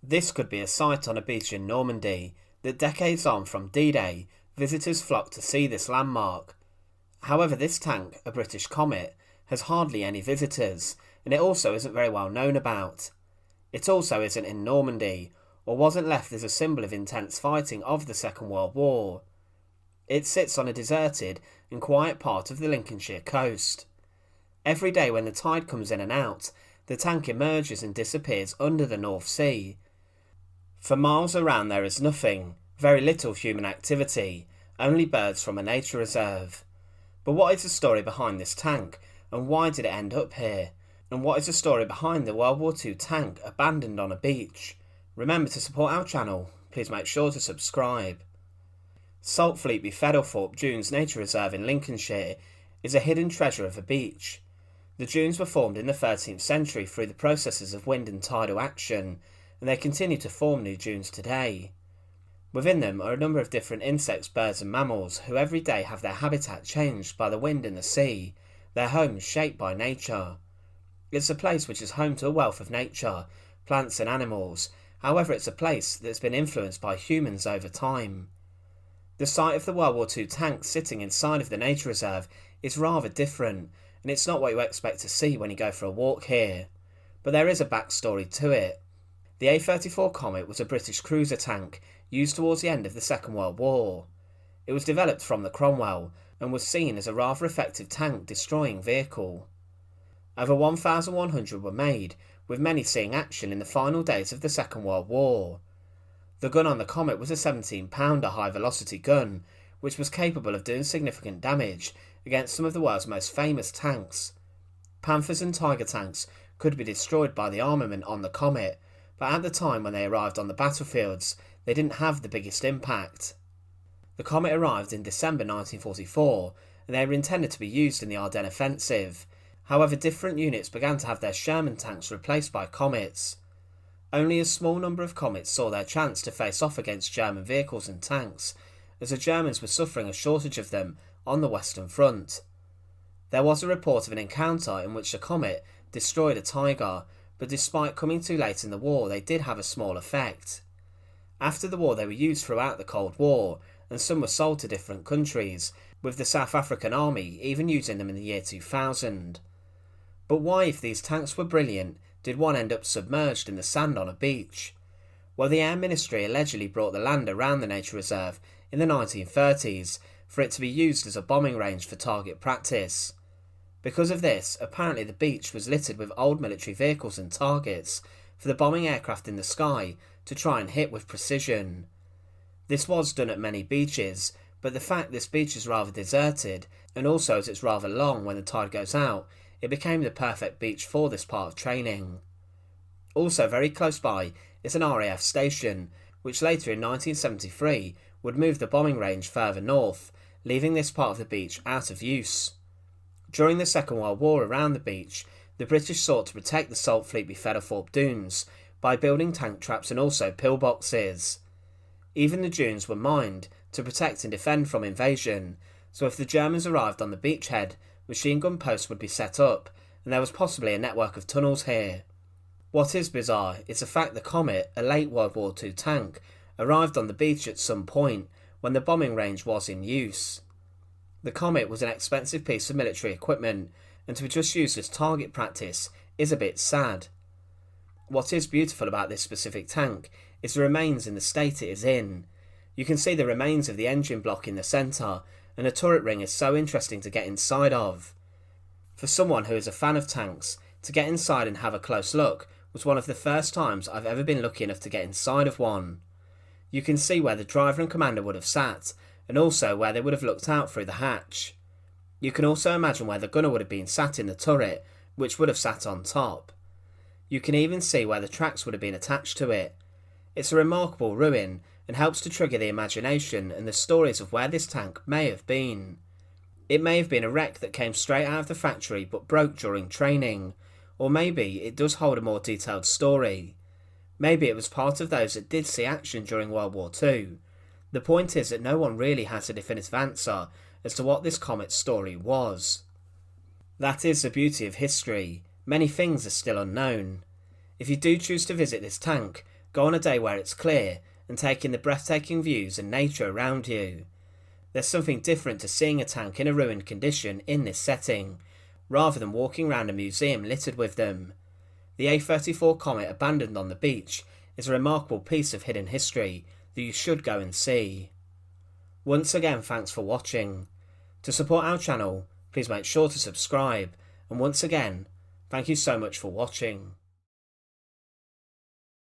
This could be a site on a beach in Normandy that decades on from D-Day, visitors flock to see this landmark. However, this tank, a British Comet, has hardly any visitors, and it also isn't very well known about. It also isn't in Normandy, or wasn't left as a symbol of intense fighting of the Second World War. It sits on a deserted and quiet part of the Lincolnshire coast. Every day when the tide comes in and out, the tank emerges and disappears under the North Sea. For miles around there is nothing, very little human activity, only birds from a nature reserve. But what is the story behind this tank, and why did it end up here? And what is the story behind the World War II tank abandoned on a beach? Remember to support our channel, please make sure to subscribe. Saltfleetby-Theddlethorpe Dunes Nature Reserve in Lincolnshire is a hidden treasure of a beach. The dunes were formed in the 13th century through the processes of wind and tidal action, and they continue to form new dunes today. Within them are a number of different insects, birds and mammals who every day have their habitat changed by the wind and the sea, their homes shaped by nature. It's a place which is home to a wealth of nature, plants and animals, however it's a place that's been influenced by humans over time. The site of the World War II tank sitting inside of the nature reserve is rather different, and it's not what you expect to see when you go for a walk here. But there is a backstory to it. The A34 Comet was a British cruiser tank used towards the end of the Second World War. It was developed from the Cromwell and was seen as a rather effective tank destroying vehicle. Over 1,100 were made, with many seeing action in the final days of the Second World War. The gun on the Comet was a 17-pounder high-velocity gun, which was capable of doing significant damage against some of the world's most famous tanks. Panthers and Tiger tanks could be destroyed by the armament on the Comet, but at the time when they arrived on the battlefields, they didn't have the biggest impact. The Comet arrived in December 1944, and they were intended to be used in the Ardennes offensive. However, different units began to have their Sherman tanks replaced by Comets. Only a small number of Comets saw their chance to face off against German vehicles and tanks, as the Germans were suffering a shortage of them on the Western Front. There was a report of an encounter in which a Comet destroyed a Tiger, but despite coming too late in the war, they did have a small effect. After the war, they were used throughout the Cold War, and some were sold to different countries, with the South African Army even using them in the year 2000. But why, if these tanks were brilliant, did one end up submerged in the sand on a beach? Well, the Air Ministry allegedly brought the land around the nature reserve in the 1930s for it to be used as a bombing range for target practice. Because of this, apparently the beach was littered with old military vehicles and targets for the bombing aircraft in the sky to try and hit with precision. This was done at many beaches, but the fact this beach is rather deserted, and also as it's rather long when the tide goes out, it became the perfect beach for this part of training. Also very close by is an RAF station, which later in 1973 would move the bombing range further north, leaving this part of the beach out of use. During the Second World War around the beach, the British sought to protect the Saltfleetby-Theddlethorpe Dunes by building tank traps and also pillboxes. Even the dunes were mined to protect and defend from invasion, so if the Germans arrived on the beachhead, machine gun posts would be set up, and there was possibly a network of tunnels here. What is bizarre is the fact the Comet, a late World War II tank, arrived on the beach at some point when the bombing range was in use. The Comet was an expensive piece of military equipment, and to be just used as target practice is a bit sad. What is beautiful about this specific tank is the remains in the state it is in. You can see the remains of the engine block in the centre, and a turret ring is so interesting to get inside of. For someone who is a fan of tanks, to get inside and have a close look was one of the first times I've ever been lucky enough to get inside of one. You can see where the driver and commander would have sat, and also where they would have looked out through the hatch. You can also imagine where the gunner would have been sat in the turret, which would have sat on top. You can even see where the tracks would have been attached to it. It's a remarkable ruin, and helps to trigger the imagination and the stories of where this tank may have been. It may have been a wreck that came straight out of the factory but broke during training, or maybe it does hold a more detailed story. Maybe it was part of those that did see action during World War II. The point is that no one really has a definitive answer as to what this Comet's story was. That is the beauty of history. Many things are still unknown. If you do choose to visit this tank, Go on a day where it's clear and take in the breathtaking views and nature around you. There's something different to seeing a tank in a ruined condition in this setting, rather than walking around a museum littered with them. The A34 Comet abandoned on the beach is a remarkable piece of hidden history that you should go and see. Once again, thanks for watching. To support our channel, please make sure to subscribe, and once again, thank you so much for watching.